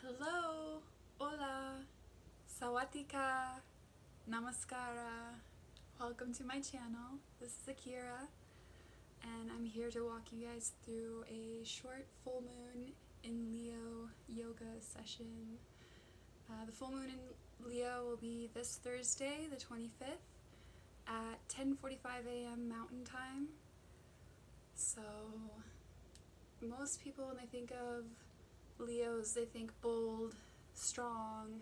Hello, hola, sawatika, namaskara. Welcome to my channel. This is Akira, and I'm here to walk you guys through a short full moon in Leo yoga session. The full moon in Leo will be this Thursday, the 25th, at 10:45 a.m. Mountain Time. So, most people, when they think of Leos, they think bold, strong,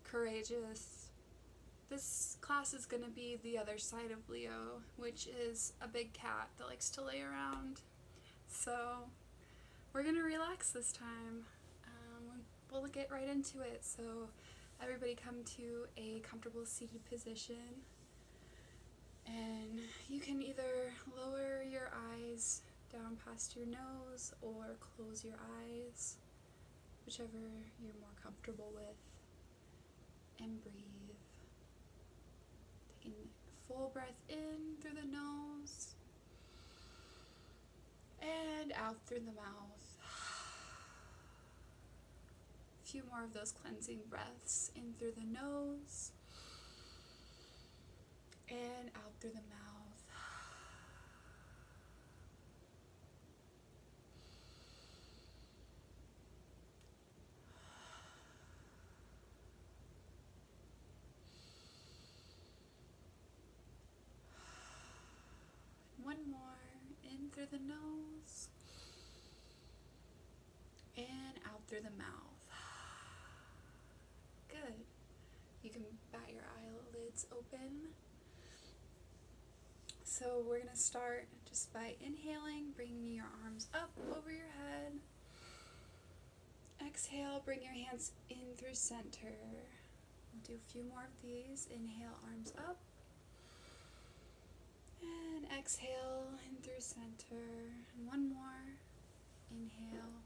courageous. This class is going to be the other side of Leo, which is a big cat that likes to lay around. So we're going to relax this time. We'll get right into it. So everybody come to a comfortable seated position. And you can either lower your eyes down past your nose or close your eyes, whichever you're more comfortable with, and breathe. Taking a full breath in through the nose and out through the mouth. A few more of those cleansing breaths in through the nose and out through the mouth. One more in through the nose and out through the mouth. Good. You can bat your eyelids open. So we're going to start just by inhaling, bringing your arms up over your head. Exhale, bring your hands in through center. We'll do a few more of these. Inhale, arms up. And exhale in through center. And one more. Inhale.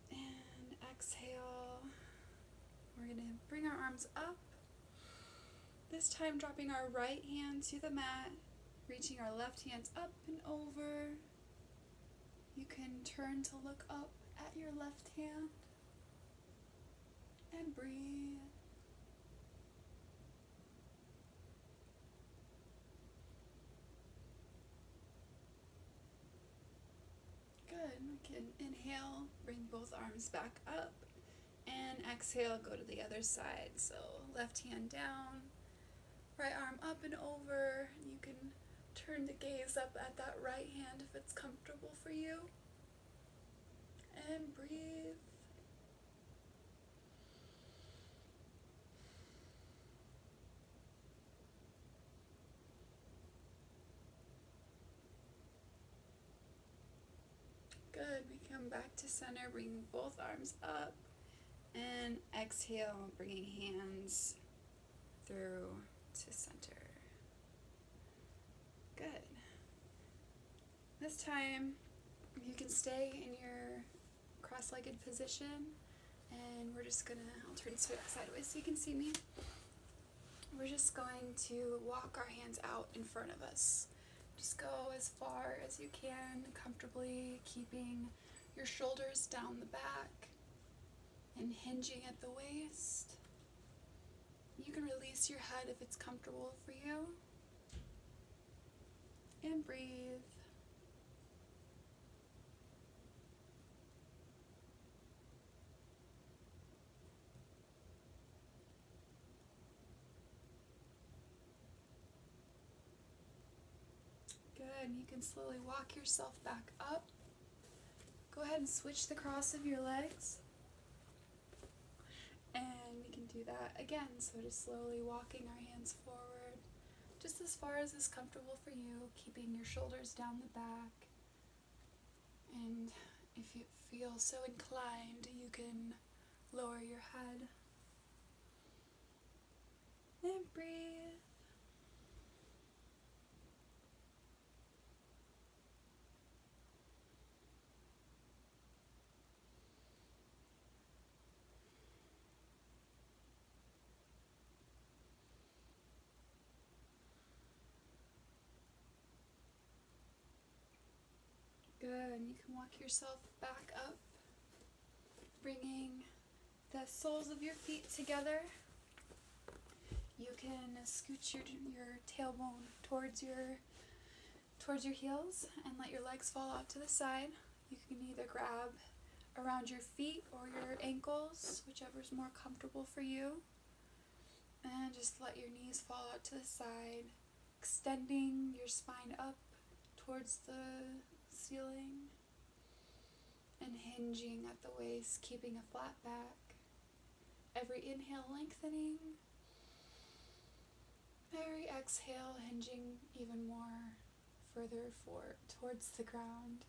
And exhale. We're going to bring our arms up. This time dropping our right hand to the mat, reaching our left hands up and over. You can turn to look up at your left hand and breathe. Good. We can inhale, bring both arms back up, and exhale, go to the other side. So left hand down, right arm up and over. You can turn the gaze up at that right hand if it's comfortable for you. And breathe. Good. We come back to center, bringing both arms up. And exhale, bringing hands through to center. Good. This time, you can stay in your cross-legged position, and I'll turn sideways so you can see me. We're just going to walk our hands out in front of us. Just go as far as you can, comfortably keeping your shoulders down the back and hinging at the waist. You can release your head if it's comfortable for you. And breathe. Good. You can slowly walk yourself back up. Go ahead and switch the cross of your legs. And we can do that again. So just slowly walking our hands forward, just as far as is comfortable for you, keeping your shoulders down the back. And if you feel so inclined, you can lower your head. And breathe. Good. And you can walk yourself back up. bringing the soles of your feet together. You can scoot your tailbone towards your heels and let your legs fall out to the side. You can either grab around your feet or your ankles, whichever is more comfortable for you. And just let your knees fall out to the side, extending your spine up towards the ceiling and hinging at the waist, keeping a flat back. Every inhale lengthening, every exhale hinging even more further forward towards the ground.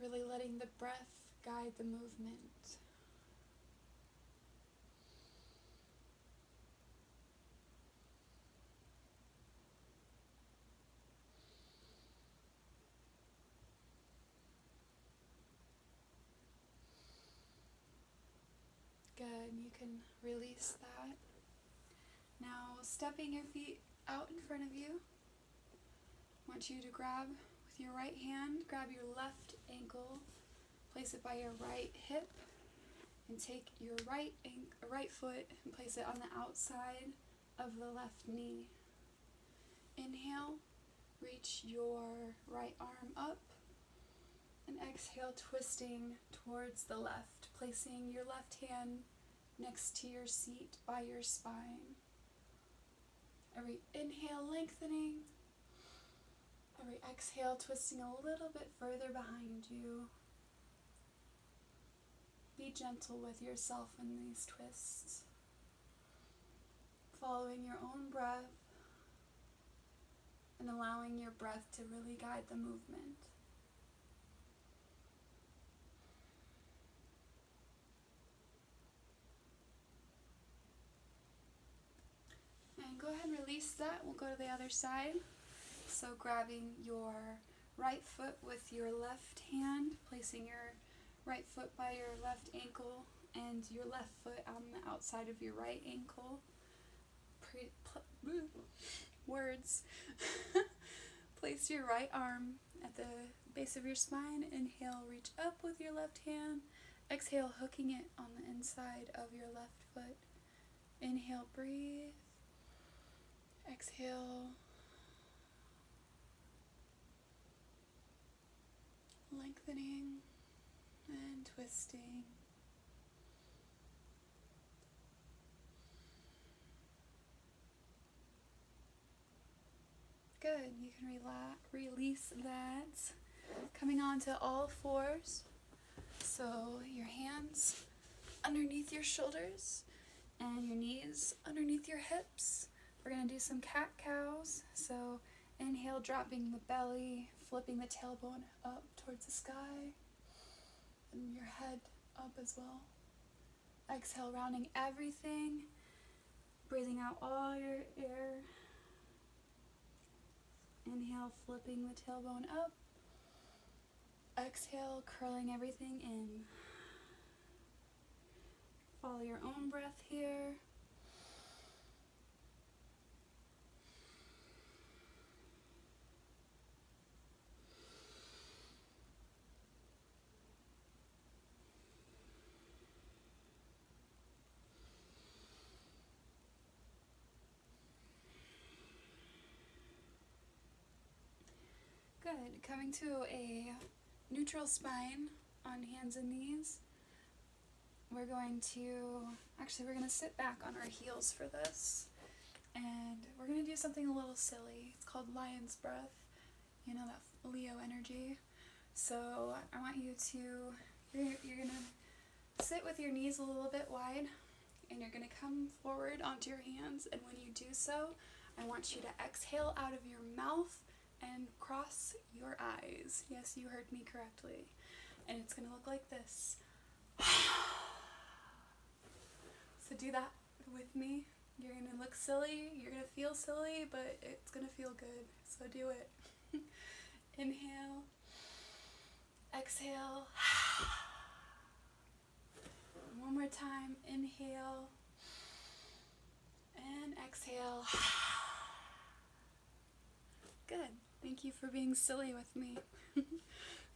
Really letting the breath guide the movement. Good, you can release that. Now, stepping your feet out in front of you, I want you to grab with your right hand, grab your left ankle, place it by your right hip, and take your right foot and place it on the outside of the left knee. Inhale, reach your right arm up, and exhale, twisting towards the left, placing your left hand next to your seat by your spine. Every inhale, lengthening. Every exhale, twisting a little bit further behind you. Be gentle with yourself in these twists, following your own breath and allowing your breath to really guide the movement. And go ahead and release that. We'll go to the other side. So grabbing your right foot with your left hand, placing your right foot by your left ankle and your left foot on the outside of your right ankle. Words. Place your right arm at the base of your spine. Inhale, reach up with your left hand. Exhale, hooking it on the inside of your left foot. Inhale, breathe. Exhale. Lengthening and twisting. Good. You can release that. Coming on to all fours. So your hands underneath your shoulders and your knees underneath your hips. We're going to do some cat-cows. So inhale, dropping the belly, flipping the tailbone up towards the sky, and your head up as well. Exhale, rounding everything, breathing out all your air. Inhale, flipping the tailbone up. Exhale, curling everything in. Follow your own breath here. Good. Coming to a neutral spine on hands and knees. We're going to sit back on our heels for this. And we're going to do something a little silly. It's called lion's breath. You know, that Leo energy. So I want you to, you're going to sit with your knees a little bit wide. And you're going to come forward onto your hands. And when you do so, I want you to exhale out of your mouth and cross your eyes. Yes, you heard me correctly. And it's going to look like this. So do that with me. You're going to look silly, you're going to feel silly, but it's going to feel good. So do it. Inhale. Exhale. One more time. Inhale. And exhale. Good. Thank you for being silly with me.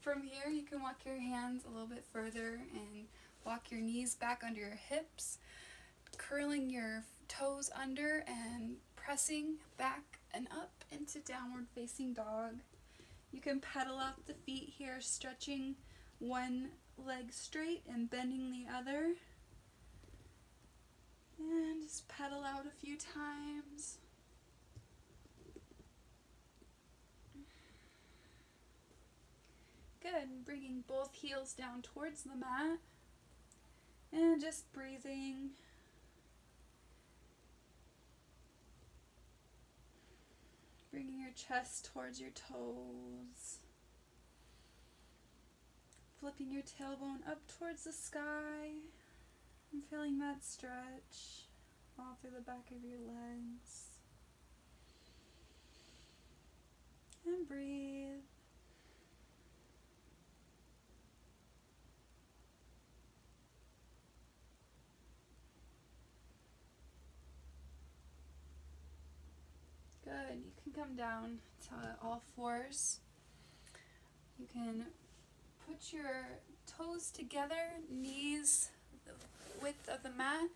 From here, you can walk your hands a little bit further and walk your knees back under your hips, curling your toes under and pressing back and up into downward facing dog. You can pedal out the feet here, stretching one leg straight and bending the other. And just pedal out a few times. Good. Bringing both heels down towards the mat. And just breathing. Bringing your chest towards your toes. Flipping your tailbone up towards the sky. And feeling that stretch all through the back of your legs. And breathe. Good. You can come down to all fours. You can put your toes together, knees the width of the mat,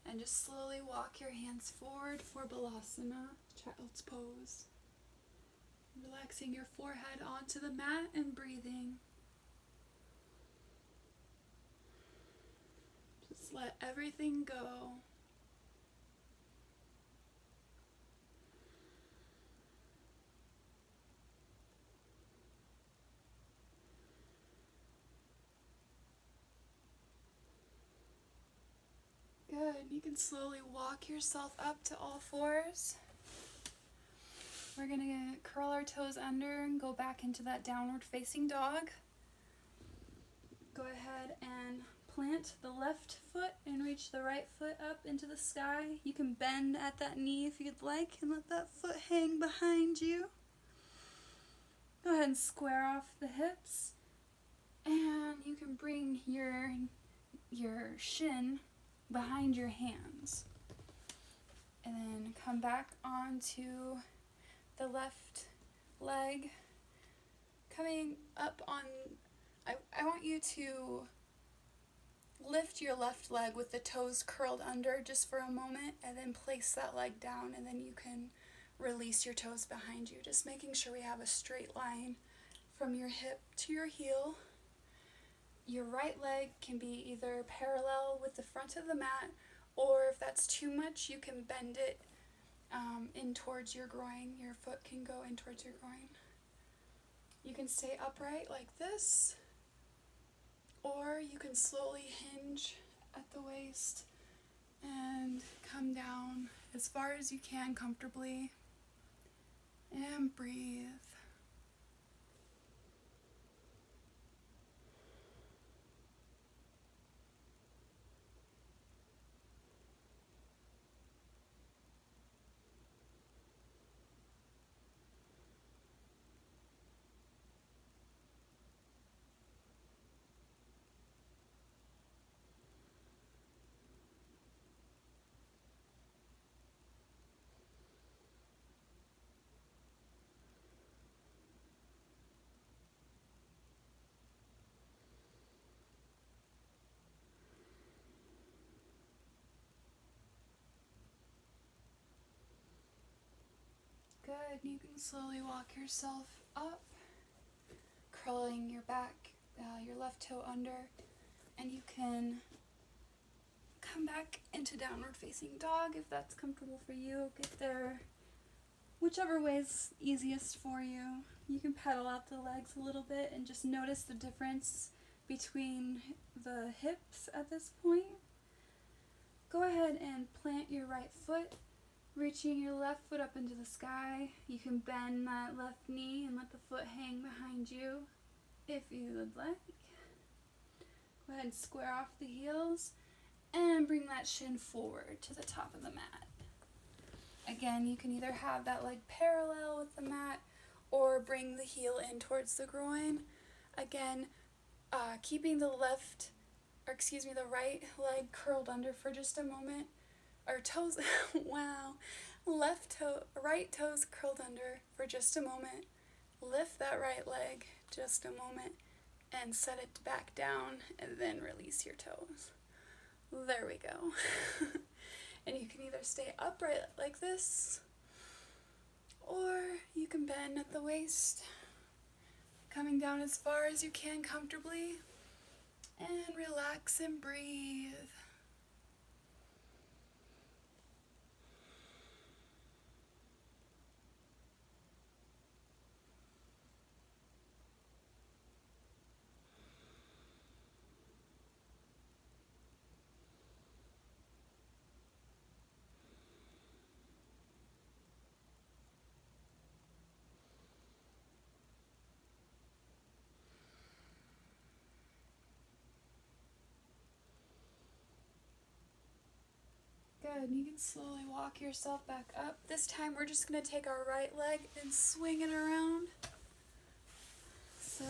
and just slowly walk your hands forward for Balasana, child's pose. Relaxing your forehead onto the mat and breathing. Just let everything go. Good. You can slowly walk yourself up to all fours. We're going to curl our toes under and go back into that downward facing dog. Go ahead and plant the left foot and reach the right foot up into the sky. You can bend at that knee if you'd like and let that foot hang behind you. Go ahead and square off the hips. And you can bring your shin behind your hands. And then come back onto the left leg. Coming up on, I want you to lift your left leg with the toes curled under just for a moment, and then place that leg down, and then you can release your toes behind you. Just making sure we have a straight line from your hip to your heel. Your right leg can be either parallel with the front of the mat, or if that's too much, you can bend it in towards your groin. Your foot can go in towards your groin. You can stay upright like this, or you can slowly hinge at the waist and come down as far as you can comfortably, and breathe. Good. You can slowly walk yourself up, curling your back, your left toe under, and you can come back into downward facing dog if that's comfortable for you. Get there whichever way is easiest for you. You can pedal out the legs a little bit and just notice the difference between the hips at this point. Go ahead and plant your right foot, reaching your left foot up into the sky. You can bend that left knee and let the foot hang behind you if you would like. Go ahead and square off the heels and bring that shin forward to the top of the mat. Again, you can either have that leg parallel with the mat or bring the heel in towards the groin. Again, keeping the right leg curled under for just a moment. Or toes, wow, right toes curled under for just a moment. Lift that right leg just a moment and set it back down, and then release your toes. There we go. And you can either stay upright like this, or you can bend at the waist, coming down as far as you can comfortably, and relax and breathe. Good, you can slowly walk yourself back up. This time we're just going to take our right leg and swing it around. So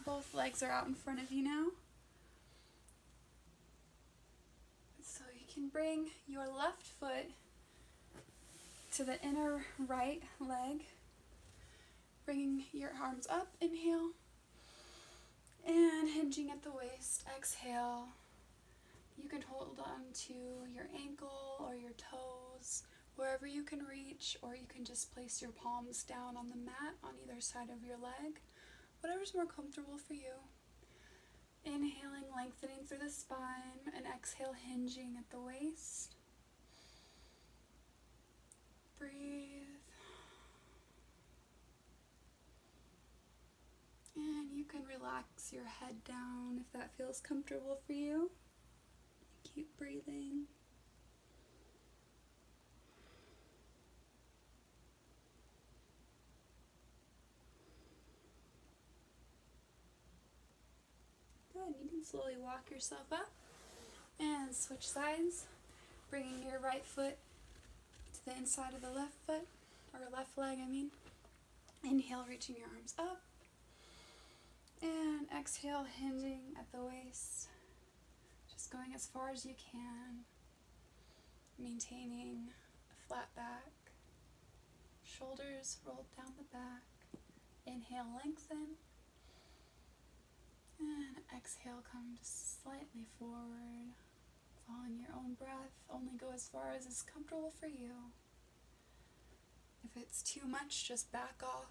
both legs are out in front of you now. So you can bring your left foot to the inner right leg, bringing your arms up, inhale, and hinging at the waist, exhale. You can hold on to your ankle or your toes, wherever you can reach, or you can just place your palms down on the mat on either side of your leg, whatever's more comfortable for you. Inhaling, lengthening through the spine, and exhale, hinging at the waist. Breathe. And you can relax your head down if that feels comfortable for you. Keep breathing. Good. You can slowly walk yourself up and switch sides, bringing your right foot to the inside of the left foot, or left leg, I mean. Inhale, reaching your arms up, and exhale, hinging at the waist. Just going as far as you can, maintaining a flat back, shoulders rolled down the back. Inhale, lengthen, and exhale, come slightly forward. Following your own breath, only go as far as is comfortable for you. If it's too much, just back off.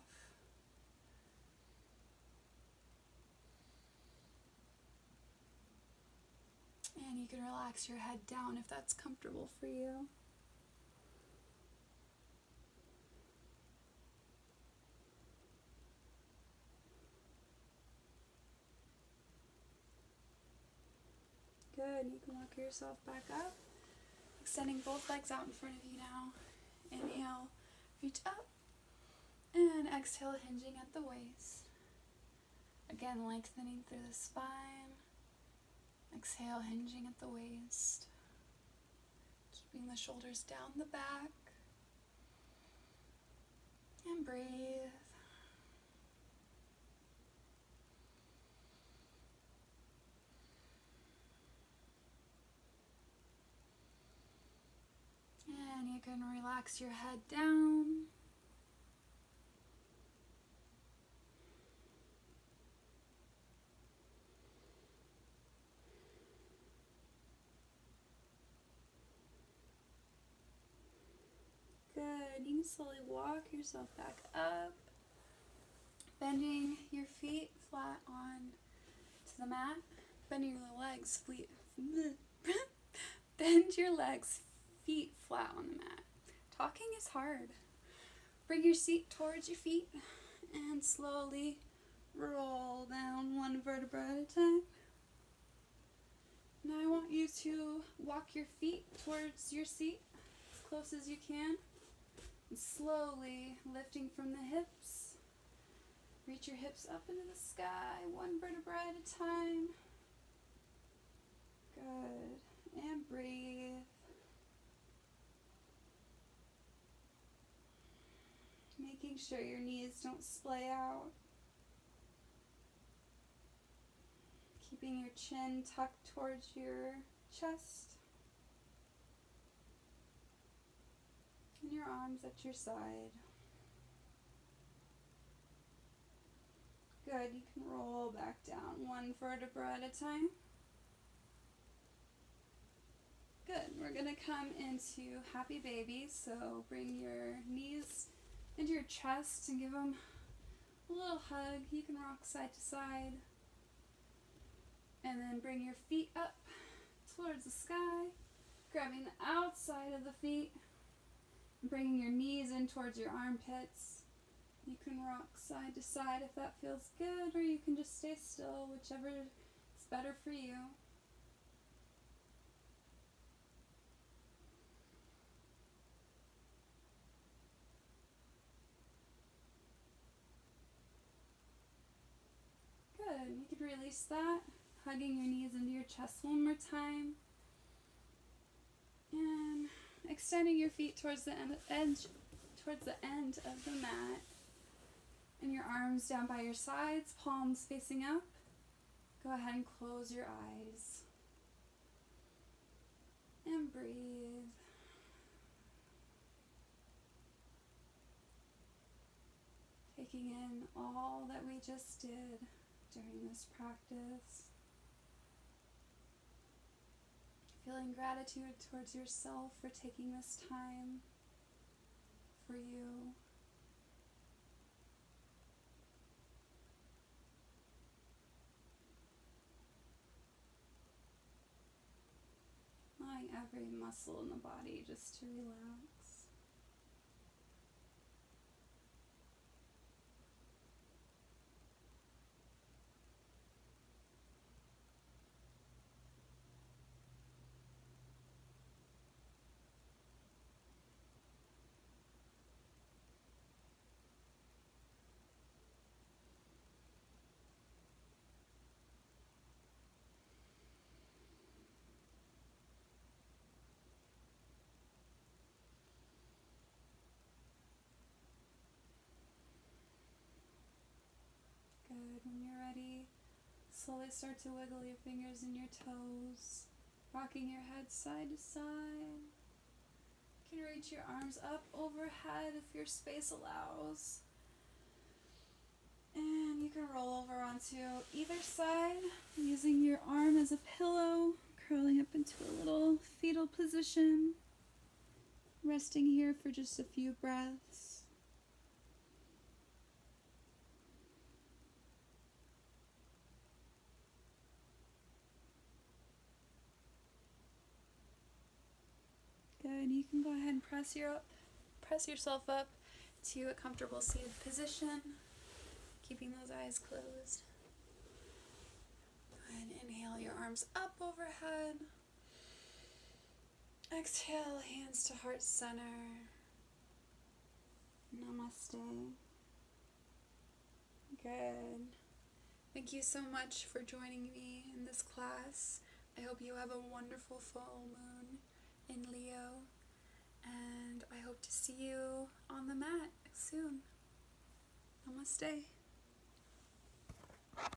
And you can relax your head down if that's comfortable for you. Good, you can walk yourself back up, extending both legs out in front of you now. Inhale, reach up, and exhale, hinging at the waist. Again, lengthening through the spine. Exhale, hinging at the waist. Keeping the shoulders down the back. And breathe. And you can relax your head down. Good. You can slowly walk yourself back up, bending your feet flat on to the mat, bending your legs bend your legs feet flat on the mat. Talking is hard. Bring your seat towards your feet and slowly roll down one vertebra at a time. Now I want you to walk your feet towards your seat as close as you can. And slowly lifting from the hips. Reach your hips up into the sky, one vertebra at a time. Good. And breathe. Making sure your knees don't splay out. Keeping your chin tucked towards your chest. And your arms at your side. Good, you can roll back down one vertebra at a time. Good, we're gonna come into happy baby, so bring your knees into your chest and give them a little hug. You can rock side to side. And then bring your feet up towards the sky, grabbing the outside of the feet, and bringing your knees in towards your armpits. You can rock side to side if that feels good, or you can just stay still, whichever is better for you. Good. You can release that, hugging your knees into your chest one more time. And extending your feet towards the end of the mat. And your arms down by your sides, palms facing up. Go ahead and close your eyes. And breathe. Taking in all that we just did during this practice. Feeling gratitude towards yourself for taking this time for you. Allowing every muscle in the body just to relax. Good. When you're ready, slowly start to wiggle your fingers and your toes, rocking your head side to side. You can reach your arms up overhead if your space allows. And you can roll over onto either side, using your arm as a pillow, curling up into a little fetal position. Resting here for just a few breaths. Good. You can go ahead and press yourself up to a comfortable seated position, keeping those eyes closed. Go ahead and inhale your arms up overhead. Exhale, hands to heart center. Namaste. Good. Thank you so much for joining me in this class. I hope you have a wonderful full moon in Leo, and I hope to see you on the mat soon. Namaste.